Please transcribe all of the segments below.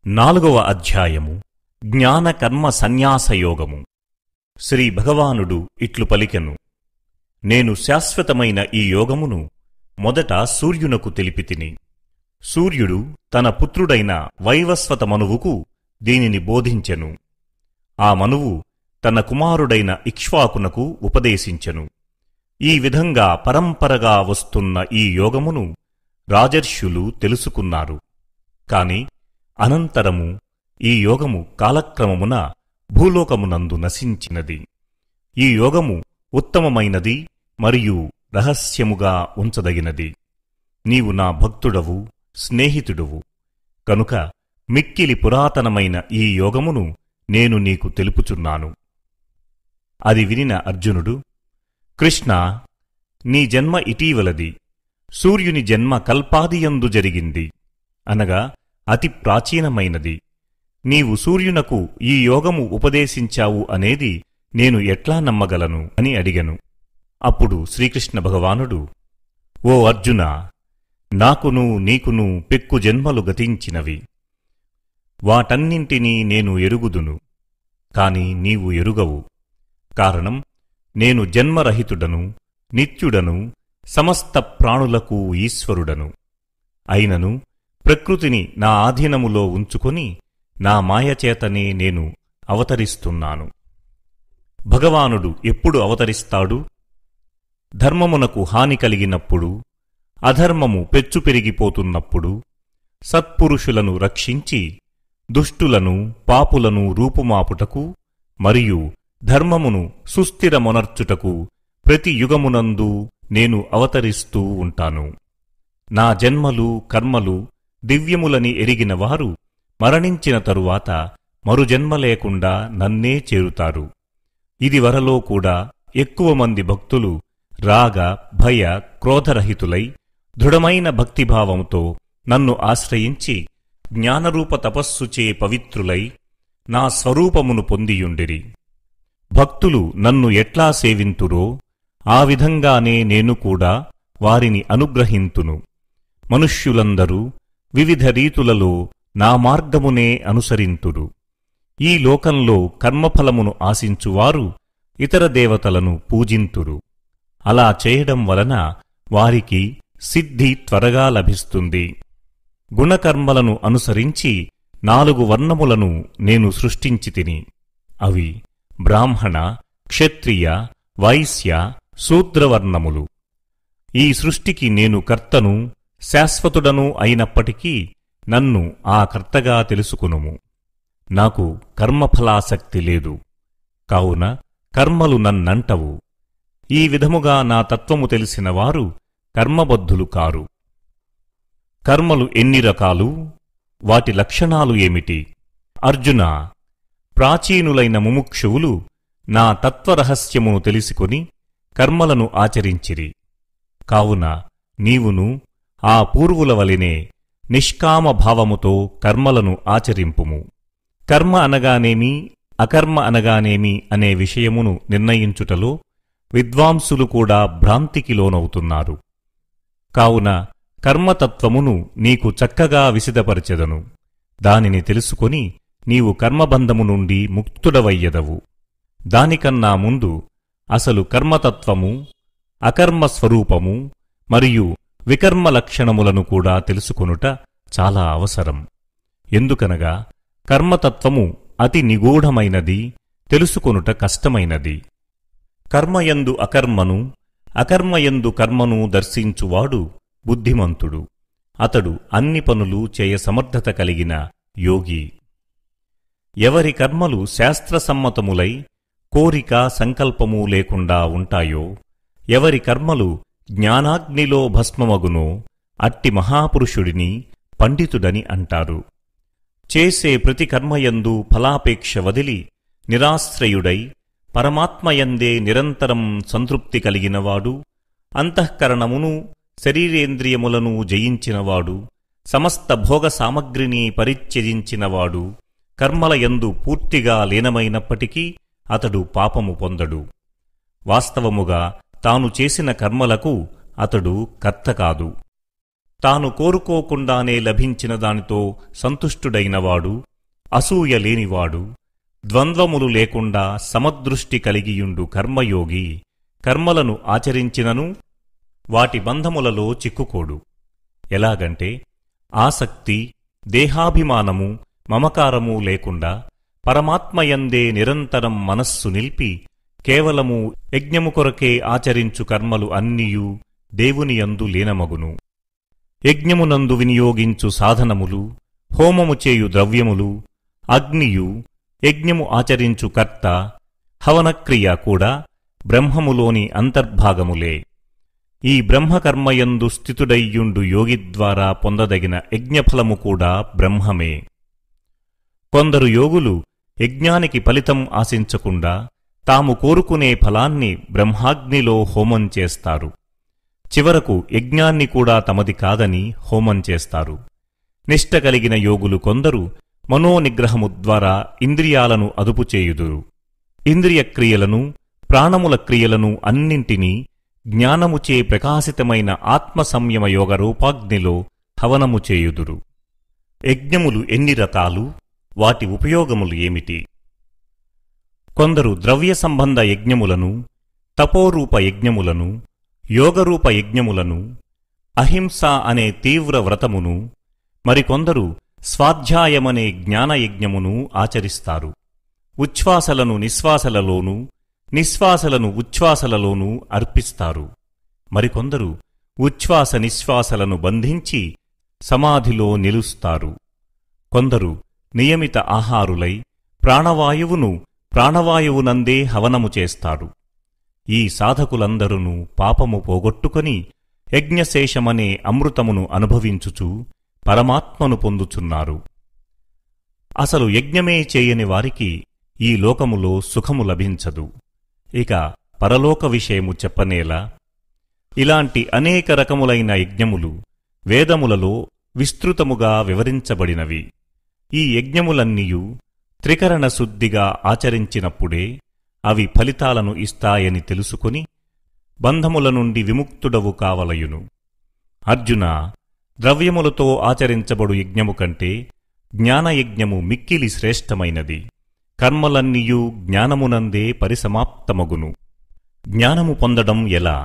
4వ అధ్యాయము జ్ఞానకర్మ సన్యాసయోగము. శ్రీ భగవానుడు ఇట్లు పలికెను. నేను శాశ్వతమైన ఈ యోగమును మొదట సూర్యునకు తెలిపితిని. సూర్యుడు తన పుత్రుడైన వైవస్వత మనువుకు దీనిని బోధించెను. ఆ మనువు తన కుమారుడైన ఇక్ష్వాకునకు ఉపదేశించెను. ఈ విధంగా పరంపరగా వస్తున్న ఈ యోగమును రాజర్షులు తెలుసుకున్నారు. కాని అనంతరము ఈ యోగము కాలక్రమమున భూలోకమునందు నశించినది. ఈ యోగము ఉత్తమమైనది మరియు రహస్యముగా ఉంచదగినది. నీవు నా భక్తుడవు, స్నేహితుడువు కనుక మిక్కిలి పురాతనమైన ఈ యోగమును నేను నీకు తెలుపుచున్నాను. అది వినిన అర్జునుడు, కృష్ణ, నీ జన్మ ఇటీవలది. సూర్యుని జన్మ కల్పాదియందు జరిగింది, అనగా అతి ప్రాచీనమైనది. నీవు సూర్యునకు ఈ యోగము ఉపదేశించావు అనేది నేను ఎట్లా నమ్మగలను అని అడిగెను. అప్పుడు శ్రీకృష్ణ భగవానుడు, ఓ అర్జున, నాకును నీకును పెక్కు జన్మలు గతించినవి. వాటన్నింటినీ నేను ఎరుగుదును, కాని నీవు ఎరుగవు. కారణం, నేను జన్మరహితుడను, నిత్యుడను, సమస్త ప్రాణులకు ఈశ్వరుడను. అయినను ప్రకృతిని నా ఆధీనములో ఉంచుకొని నా మాయచేతనే నేను అవతరిస్తున్నాను. భగవానుడు ఎప్పుడు అవతరిస్తాడు? ధర్మమునకు హాని కలిగినప్పుడు, అధర్మము పెచ్చు పెరిగిపోతున్నప్పుడు, సత్పురుషులను రక్షించి దుష్టులను పాపులను రూపుమాపుటకు మరియు ధర్మమును సుస్థిరమొనర్చుటకు ప్రతి యుగమునందు నేను అవతరిస్తూ ఉంటాను. నా జన్మలు కర్మలు దివ్యములని ఎరిగిన వారు మరణించిన తరువాత మరుజన్మ లేకుండా నన్నే చేరుతారు. ఇదివరలో కూడా ఎక్కువ మంది భక్తులు రాగ భయ క్రోధరహితులై దృఢమైన భక్తిభావంతో నన్ను ఆశ్రయించి జ్ఞానరూప తపస్సుచే పవిత్రులై నా స్వరూపమును పొందియుండిరి. భక్తులు నన్ను ఎట్లా సేవింతురో ఆ విధంగానే నేను కూడా వారిని అనుగ్రహింతును. మనుష్యులందరూ వివిధ రీతులలో నా మార్గమునే అనుసరింతురు. ఈ లోకంలో కర్మఫలమును ఆశించువారు ఇతర దేవతలను పూజింతురు. అలా చేయడం వలన వారికి సిద్ధి త్వరగా లభిస్తుంది. గుణకర్మలను అనుసరించి 4 వర్ణములను నేను సృష్టించితిని. అవి బ్రాహ్మణ, క్షత్రియ, వైశ్య, శూద్రవర్ణములు. ఈ సృష్టికి నేను కర్తను, శాశ్వతుడను అయినప్పటికీ నన్ను ఆ కర్తగా తెలుసుకునుము. నాకు కర్మఫలాసక్తి లేదు, కావున కర్మలు నన్నంటవు. ఈ విధముగా నా తత్వము తెలిసిన వారు కర్మబద్ధులు కారు. కర్మలు ఎన్ని రకాలు? వాటి లక్షణాలు ఏమిటి? అర్జున, ప్రాచీనులైన ముముక్షువులు నా తత్వరహస్యమును తెలిసికొని కర్మలను ఆచరించిరి. కావున నీవును ఆ పూర్వుల వలెనే నిష్కామభావముతో కర్మలను ఆచరింపుము. కర్మ అనగానేమి, అకర్మ అనగానేమి అనే విషయమును నిర్ణయించుటలో విద్వాంసులు కూడా భ్రాంతికి లోనవుతున్నారు. కావున కర్మతత్వమును నీకు చక్కగా విశదపరచెదను. దానిని తెలుసుకొని నీవు కర్మబంధము నుండి ముక్తుడవయ్యదవు. దానికన్నా ముందు అసలు కర్మతత్వము, అకర్మస్వరూపము మరియు వికర్మ లక్షణములను కూడా తెలుసుకొనుట చాలా అవసరం. ఎందుకనగా కర్మతత్వము అతి నిగూఢమైనది, తెలుసుకొనుట కష్టమైనది. కర్మయందు అకర్మను, అకర్మయందు కర్మను దర్శించువాడు బుద్ధిమంతుడు. అతడు అన్ని పనులు చేయ సమర్థత కలిగిన యోగి. ఎవరి కర్మలు శాస్త్రసమ్మతములై కోరిక సంకల్పము లేకుండా ఉంటాయో, ఎవరి కర్మలు జ్ఞానాగ్నిలో భస్మమగునో అట్టి మహాపురుషుడిని పండితుడని అంటారు. చేసే ప్రతి కర్మయందు ఫలాపేక్ష వదిలి నిరాశ్రయుడై పరమాత్మయందే నిరంతరం సంతృప్తి కలిగినవాడు, అంతఃకరణమును శరీరేంద్రియములను జయించినవాడు, సమస్త భోగ సామగ్రిని పరిత్యజించినవాడు, కర్మలయందు పూర్తిగా లీనమైనప్పటికీ అతడు పాపము పొందడు. వాస్తవముగా తాను చేసిన కర్మలకు అతడు కర్త కాదు. తాను కోరుకోకుండానే లభించిన దానితో సంతుష్టుడైనవాడు, అసూయ లేనివాడు, ద్వంద్వములు లేకుండా సమదృష్టి కలిగియుండు కర్మయోగి కర్మలను ఆచరించినను వాటి బంధములలో చిక్కుకోడు. ఎలాగంటే ఆసక్తి, దేహాభిమానము, మమకారము లేకుండా పరమాత్మయందే నిరంతరం మనస్సు నిలిపి కేవలము యజ్ఞము కొరకే ఆచరించు కర్మలు అన్నియూ దేవునియందు లీనమగును. యజ్ఞమునందు వినియోగించు సాధనములు, హోమము చేయు ద్రవ్యములు, అగ్నియు, యజ్ఞము ఆచరించు కర్త, హవనక్రియ కూడా బ్రహ్మములోని అంతర్భాగములే. ఈ బ్రహ్మకర్మయందు స్థితుడయ్యుండు యోగి ద్వారా పొందదగిన యజ్ఞఫలము కూడా బ్రహ్మమే. కొందరు యోగులు యజ్ఞానికి ఫలితం ఆశించకుండా తాము కోరుకునే ఫలాన్ని బ్రహ్మాగ్నిలో హోమం చేస్తారు. చివరకు యజ్ఞాన్ని కూడా తమది కాదని హోమం చేస్తారు. నిష్ట కలిగిన యోగులు కొందరు మనోనిగ్రహము ద్వారా ఇంద్రియాలను అదుపు చేయుదురు. ఇంద్రియ క్రియలను, ప్రాణముల క్రియలను అన్నింటినీ జ్ఞానముచే ప్రకాశితమైన ఆత్మసంయమ యోగ రూపాగ్నిలో హవనము చేయుదురు. యజ్ఞములు ఎన్ని రకాలు? వాటి ఉపయోగములు ఏమిటి? కొందరు ద్రవ్య సంబంధ యజ్ఞములను, తపోరూప యజ్ఞములను, యోగరూప యజ్ఞములను, అహింస అనే తీవ్ర వ్రతమును, మరికొందరు స్వాధ్యాయమనే జ్ఞానయజ్ఞమును ఆచరిస్తారు. ఉచ్ఛ్వాసలను నిశ్వాసలలోనూ, నిశ్వాసలను ఉచ్ఛ్వాసలలోనూ అర్పిస్తారు. మరికొందరు ఉచ్ఛ్వాస నిశ్వాసలను బంధించి సమాధిలో నిలుస్తారు. కొందరు నియమిత ఆహారులై ప్రాణవాయువును ప్రాణవాయువునందే హవనము చేస్తారు. ఈ సాధకులందరూ పాపము పోగొట్టుకొని యజ్ఞశేషమనే అమృతమును అనుభవించుచు పరమాత్మను పొందుచున్నారు. అసలు యజ్ఞమే చేయని వారికి ఈ లోకములో సుఖము లభించదు. ఇక పరలోక విషయము చెప్పనేలా? ఇలాంటి అనేక రకములైన యజ్ఞములు వేదములలో విస్తృతముగా వివరించబడినవి. ఈ యజ్ఞములన్నీయు త్రికరణ శుద్ధిగా ఆచరించినప్పుడే అవి ఫలితాలను ఇస్తాయని తెలుసుకుని బంధముల నుండి విముక్తుడవు కావలయును. అర్జున, ద్రవ్యములతో ఆచరించబడు యజ్ఞము కంటే జ్ఞానయజ్ఞము మిక్కిలి శ్రేష్టమైనది. కర్మలన్నీయూ జ్ఞానమునందే పరిసమాప్తమగును. జ్ఞానము పొందడం ఎలా?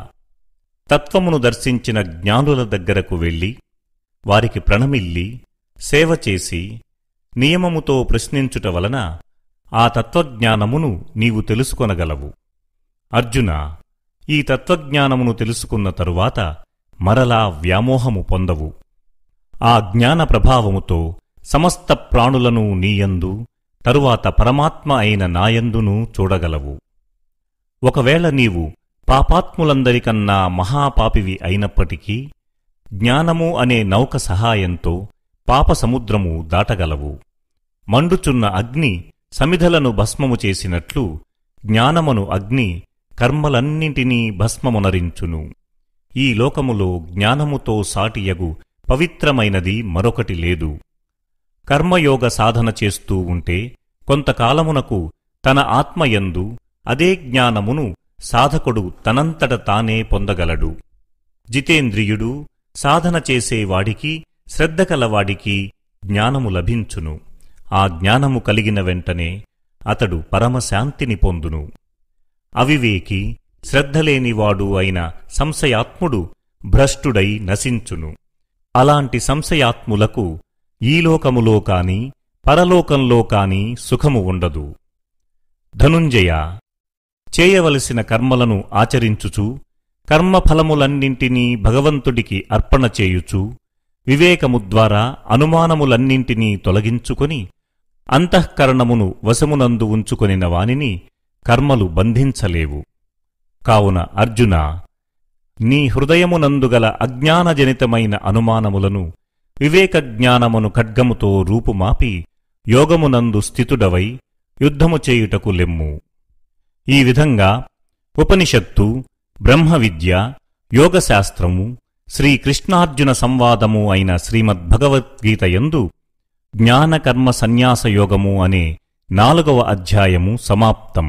తత్వమును దర్శించిన జ్ఞానుల దగ్గరకు వెళ్ళి వారికి ప్రణమిల్లి సేవ చేసి నియమముతో ప్రశ్నించుట వలన ఆ తత్వజ్ఞానమును నీవు తెలుసుకొనగలవు. అర్జున, ఈ తత్వజ్ఞానమును తెలుసుకున్న తరువాత మరలా వ్యామోహము పొందవు. ఆ జ్ఞాన ప్రభావముతో సమస్త ప్రాణులను నీయందు, తరువాత పరమాత్మ అయిన నాయందును చూడగలవు. ఒకవేళ నీవు పాపాత్ములందరికన్నా మహాపాపివి అయినప్పటికీ జ్ఞానము అనే నౌక సహాయంతో పాపసముద్రము దాటగలవు. మండుచున్న అగ్ని సమిధలను భస్మము చేసినట్లు జ్ఞానమను అగ్ని కర్మలన్నింటినీ భస్మమునరించును. ఈ లోకములో జ్ఞానముతో సాటియగు పవిత్రమైనది మరొకటి లేదు. కర్మయోగ సాధన చేస్తూ ఉంటే కొంతకాలమునకు తన ఆత్మయందు అదే జ్ఞానమును సాధకుడు తనంతట తానే పొందగలడు. జితేంద్రియుడు, సాధన చేసేవాడికి, శ్రద్ధకలవాడికి జ్ఞానము లభించును. ఆ జ్ఞానము కలిగిన వెంటనే అతడు పరమశాంతిని పొందును. అవివేకి, శ్రద్ధలేనివాడు అయిన సంశయాత్ముడు భ్రష్టుడై నశించును. అలాంటి సంశయాత్ములకు ఈ లోకములో కాని పరలోకంలో కాని సుఖము ఉండదు. ధనుంజయ, చేయవలసిన కర్మలను ఆచరించుచు కర్మఫలములన్నింటినీ భగవంతుడికి అర్పణ చేయుచు వివేకము ద్వారా అనుమానములన్నింటినీ తొలగించుకొని అంతఃకరణమును వశమునందు ఉంచుకొనిన వానిని కర్మలు బంధించలేవు. కావున అర్జున, నీ హృదయమునందుగల అజ్ఞానజనితమైన అనుమానములను వివేకజ్ఞానమును ఖడ్గముతో రూపుమాపి యోగమునందు స్థితుడవై యుద్ధము చేయుటకు లెమ్ము. ఈ విధంగా ఉపనిషత్తు, బ్రహ్మవిద్య, యోగశాస్త్రము, శ్రీకృష్ణార్జున సంవాదము అయిన శ్రీమద్భగవద్గీతయందు జ్ఞానకర్మ సన్యాసయోగము అనే 4వ అధ్యాయము సమాప్తం.